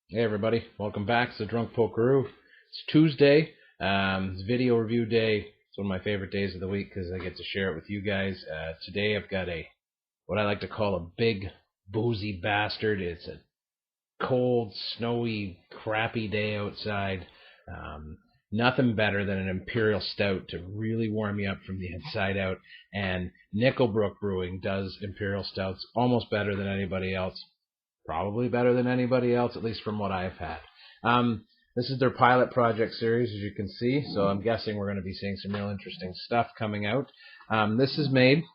Hey everybody, welcome back to the Drunk Pokeroo. It's Tuesday. It's video review day. It's one of my favorite days of the week because I get to share it with you guys. Today I've got what I like to call a big boozy bastard. It's a cold, snowy, crappy day outside. Nothing better than an imperial stout to really warm you up from the inside out. And Brook Brewing does imperial stouts almost better than anybody else. Probably better than anybody else, at least from what I've had. This is their pilot project series, as you can see, so I'm guessing we're going to be seeing some real interesting stuff coming out. This is made,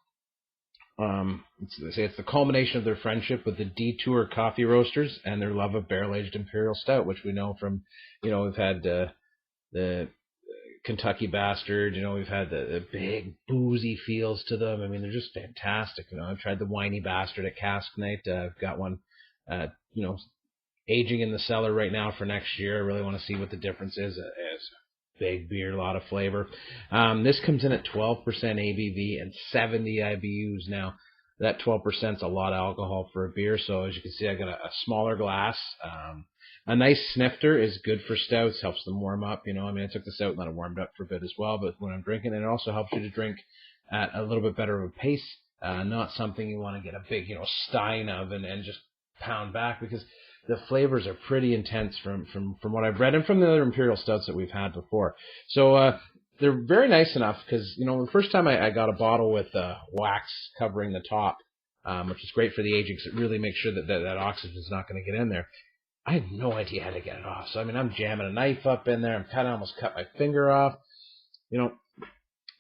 it's the culmination of their friendship with the Detour Coffee Roasters and their love of barrel-aged Imperial Stout, which we know from, we've had the Kentucky Bastard, we've had the big boozy feels to them. I mean, they're just fantastic. I've tried the Whiny Bastard at Cask Night. I've got one aging in the cellar right now for next year. I really want to see what the difference is. It's big beer, a lot of flavor. This comes in at 12% ABV and 70 IBUs. Now, that 12% is a lot of alcohol for a beer, so as you can see, I got a smaller glass. A nice snifter is good for stouts, helps them warm up. I took this out and let it warmed up for a bit as well, but when I'm drinking, it also helps you to drink at a little bit better of a pace, not something you want to get a big, stein of and just pound back, because the flavors are pretty intense from what I've read and from the other imperial stouts that we've had before. So they're very nice enough because the first time I got a bottle with wax covering the top, which is great for the aging because it really makes sure that oxygen is not going to get in there. I had no idea how to get it off. So I'm jamming a knife up in there. I'm kind of almost cut my finger off.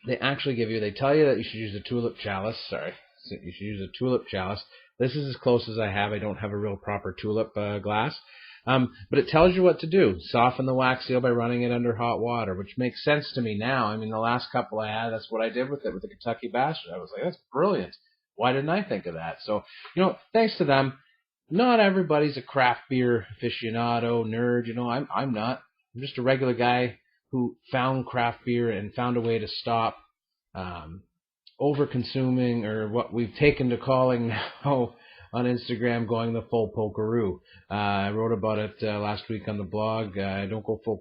They actually tell you that you should use a tulip chalice. Sorry, you should use a tulip chalice. This is as close as I have. I don't have a real proper tulip glass. But it tells you what to do. Soften the wax seal by running it under hot water, which makes sense to me now. The last couple I had, that's what I did with it, with the Kentucky Bastard. I was like, that's brilliant. Why didn't I think of that? So, thanks to them. Not everybody's a craft beer aficionado, nerd. I'm not. I'm just a regular guy who found craft beer and found a way to stop over-consuming, or what we've taken to calling now on Instagram going the full pokeroo. I wrote about it last week on the blog. I don't go full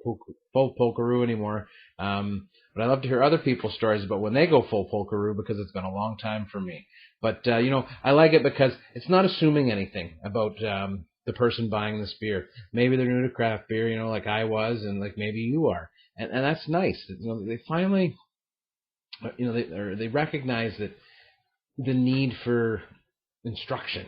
pokeroo anymore, but I love to hear other people's stories about when they go full pokeroo, because it's been a long time for me. But I like it because it's not assuming anything about the person buying this beer. Maybe they're new to craft beer, like I was, and like maybe you are, and that's nice. They finally, they recognize that the need for instruction.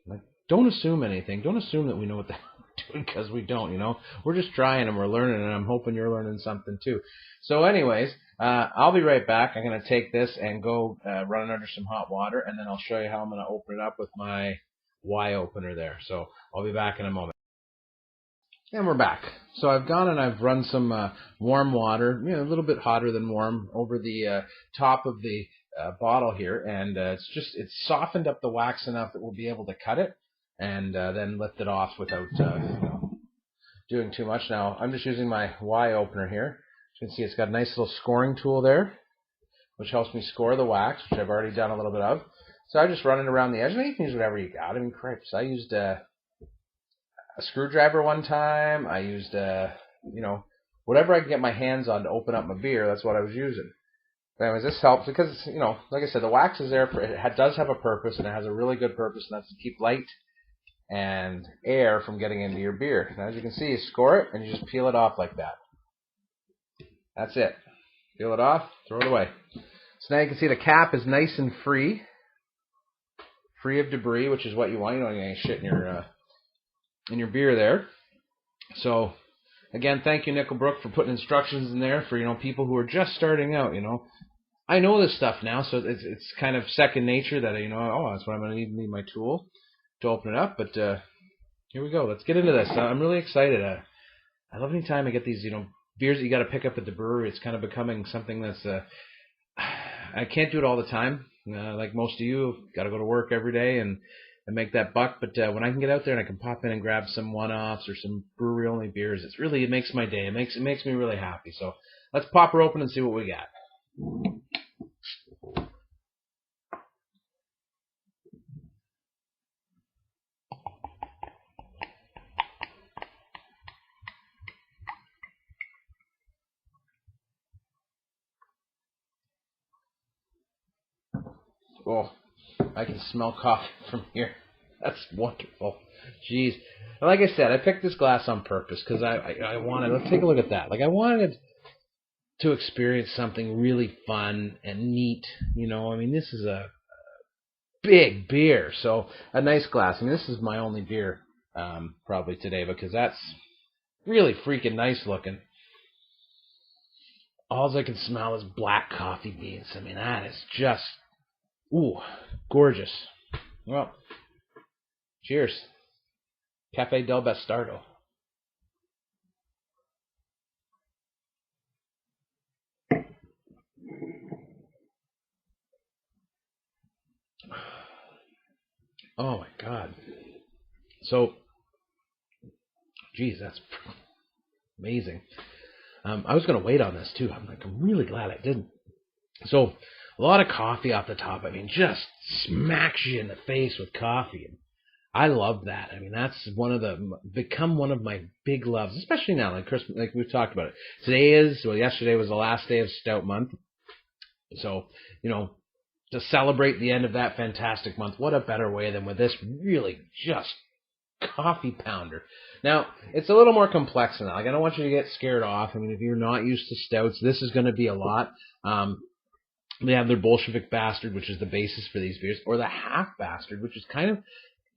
Like, don't assume anything. Don't assume that we know what the hell we're doing, because we don't. We're just trying and we're learning, and I'm hoping you're learning something too. So anyways, I'll be right back. I'm going to take this and go run it under some hot water, and then I'll show you how I'm going to open it up with my Y opener there. So I'll be back in a moment. And we're back. So I've gone and I've run some warm water, a little bit hotter than warm, over the top of the bottle here, and it's softened up the wax enough that we'll be able to cut it and then lift it off without doing too much. Now I'm just using my Y opener here. As you can see, it's got a nice little scoring tool there, which helps me score the wax, which I've already done a little bit of. So I just run it around the edge. You can use whatever you got. Cripes. I used a screwdriver one time. I used whatever I can get my hands on to open up my beer. That's what I was using. But anyways, this helps because like I said, the wax is there it does have a purpose, and it has a really good purpose, and that's to keep light and air from getting into your beer. Now, as you can see, you score it and you just peel it off like that. That's it. Peel it off, throw it away. So now you can see the cap is nice and free of debris, which is what you want. You don't want any shit in your beer there. So again, thank you, Brook, for putting instructions in there for people who are just starting out. I know this stuff now, so it's kind of second nature that that's what I'm going to need my tool to open it up. But here we go. Let's get into this. I'm really excited. I love any time I get these beers that you got to pick up at the brewery. It's kind of becoming something that's I can't do it all the time. Like most of you, got to go to work every day and make that buck. But when I can get out there and I can pop in and grab some one-offs or some brewery-only beers, it makes my day. It makes me really happy. So let's pop her open and see what we got. Oh, I can smell coffee from here. That's wonderful. Jeez. And like I said, I picked this glass on purpose because I wanted, let's take a look at that. Like I wanted to experience something really fun and neat. You know, I mean, this is a big beer. So a nice glass. I mean, this is my only beer probably today because that's really freaking nice looking. All I can smell is black coffee beans. I mean, that is just, ooh, gorgeous. Well, cheers. Cafe del Bastardo. Oh my God. So, geez, that's amazing. I was going to wait on this too. I'm really glad I didn't. So, a lot of coffee off the top. I mean, just smacks you in the face with coffee. And I love that. I mean, that's become one of my big loves, especially now, like Christmas, like we've talked about it. Yesterday was the last day of Stout Month. So, you know, to celebrate the end of that fantastic month, what a better way than with this really just coffee pounder. Now, it's a little more complex than that. Like, I don't want you to get scared off. I mean, if you're not used to stouts, this is going to be a lot. They have their Bolshevik Bastard, which is the basis for these beers, or the Half Bastard, which is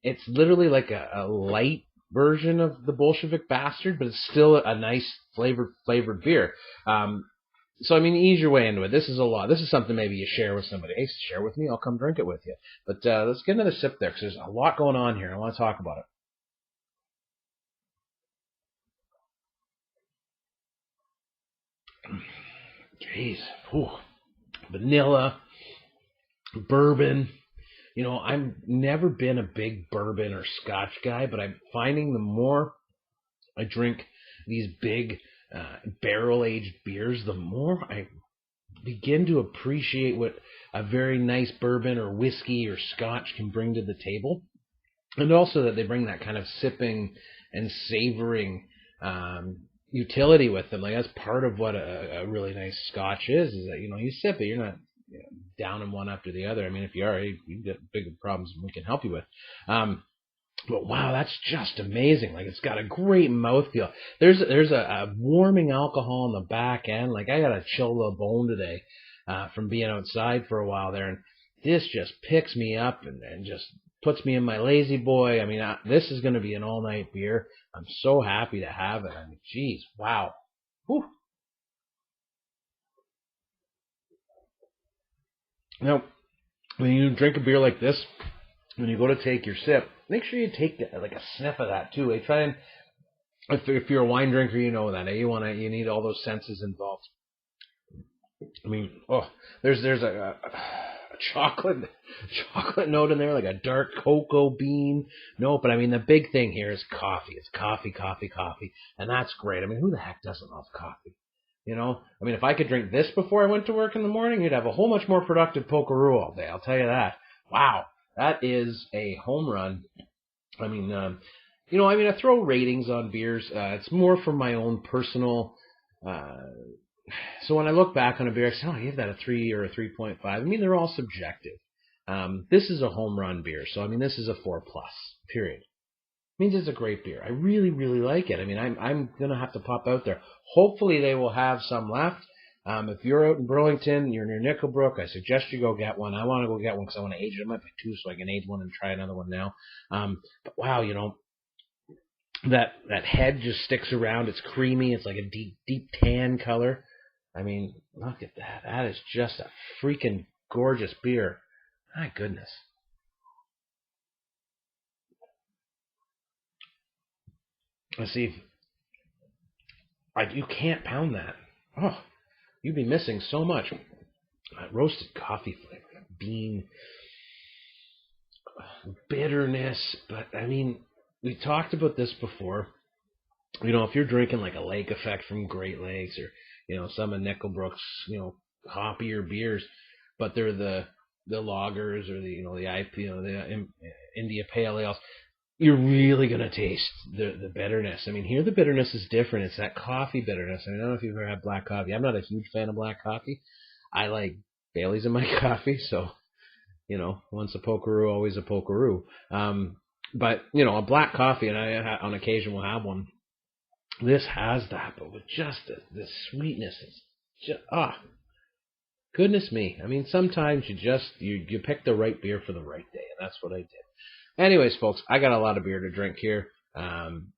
it's literally like a light version of the Bolshevik Bastard, but it's still a nice flavored beer. So, I mean, ease your way into it. This is a lot. This is something maybe you share with somebody. Hey, share with me. I'll come drink it with you. But let's get another sip there because there's a lot going on here. I want to talk about it. Jeez. Ooh. Vanilla, bourbon. You know, I've never been a big bourbon or scotch guy, but I'm finding the more I drink these big barrel-aged beers, the more I begin to appreciate what a very nice bourbon or whiskey or scotch can bring to the table. And also that they bring that kind of sipping and savoring utility with them. Like, that's part of what a really nice scotch is that, you know, you sip it, you're not downing one after the other. I mean, if you are, you get big problems we can help you with. But wow, that's just amazing. Like, it's got a great mouthfeel. There's a warming alcohol on the back end. Like, I got a chill little bone today from being outside for a while there, and this just picks me up and just puts me in my lazy boy. I mean, this is going to be an all-night beer. I'm so happy to have it. I mean, geez, wow. Whew. Now, when you drink a beer like this, when you go to take your sip, make sure you take like a sniff of that too. Try and if you're a wine drinker, you know that. You need all those senses involved. I mean, there's a chocolate note in there, like a dark cocoa bean. No, but I mean the big thing here is coffee. It's coffee, and that's great. I mean, who the heck doesn't love coffee? You know, I mean, if I could drink this before I went to work in the morning, you'd have a whole much more productive pokeroo all day. I'll tell you that. Wow, that is a home run. I mean, you know, I throw ratings on beers. It's more for my own personal. So when I look back on a beer, I say, I give that a 3 or a 3.5. I mean, they're all subjective. This is a home run beer, so I mean, this is a 4+. Period. Means it's a great beer. I really, really like it. I mean, I'm gonna have to pop out there. Hopefully, they will have some left. If you're out in Burlington, you're near Nickelbrook, I suggest you go get one. I want to go get one because I want to age it. I might buy 2 so I can age one and try another one now. But wow, you know, that head just sticks around. It's creamy. It's like a deep tan color. I mean, look at that. That is just a freaking gorgeous beer. My goodness. Let's see. You can't pound that. Oh, you'd be missing so much. Roasted coffee flavor, bean, bitterness. But I mean, we talked about this before. You know, if you're drinking like a Lake Effect from Great Lakes, or you know, some of Nickelbrook's, you know, hoppier beers, but they're the lagers or the IP, the India Pale Ales, you're really gonna taste the bitterness. I mean, here the bitterness is different. It's that coffee bitterness. I mean, I don't know if you've ever had black coffee. I'm not a huge fan of black coffee. I like Bailey's in my coffee, so once a pokeroo, always a pokeroo. But a black coffee, and I on occasion will have one. This has that, but with just the sweetness, it's just goodness me. I mean, sometimes you pick the right beer for the right day, and that's what I did. Anyways, folks, I got a lot of beer to drink here. I'm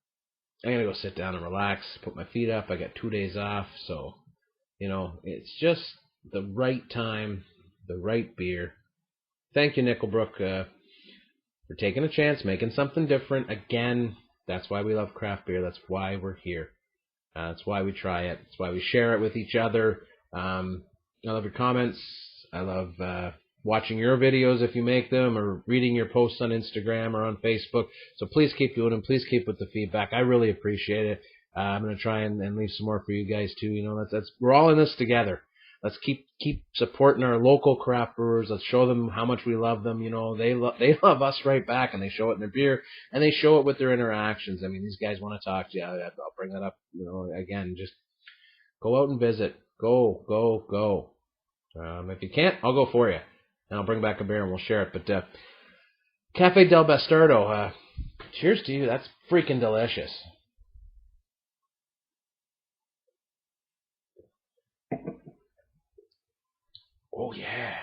gonna go sit down and relax, put my feet up. I got 2 days off, so it's just the right time, the right beer. Thank you, Nickelbrook, for taking a chance, making something different. Again, that's why we love craft beer. That's why we're here. That's why we try it. That's why we share it with each other. I love your comments. I love watching your videos if you make them, or reading your posts on Instagram or on Facebook. So please keep doing them. Please keep with the feedback. I really appreciate it. I'm going to try and leave some more for you guys too. That's we're all in this together. Let's keep supporting our local craft brewers. Let's show them how much we love them. They love us right back, and they show it in their beer, and they show it with their interactions. I mean, these guys want to talk to you. I'll bring that up. Again, just go out and visit. Go. If you can't, I'll go for you, and I'll bring back a beer and we'll share it. But Cafe del Bastardo, cheers to you. That's freaking delicious. Oh, yeah.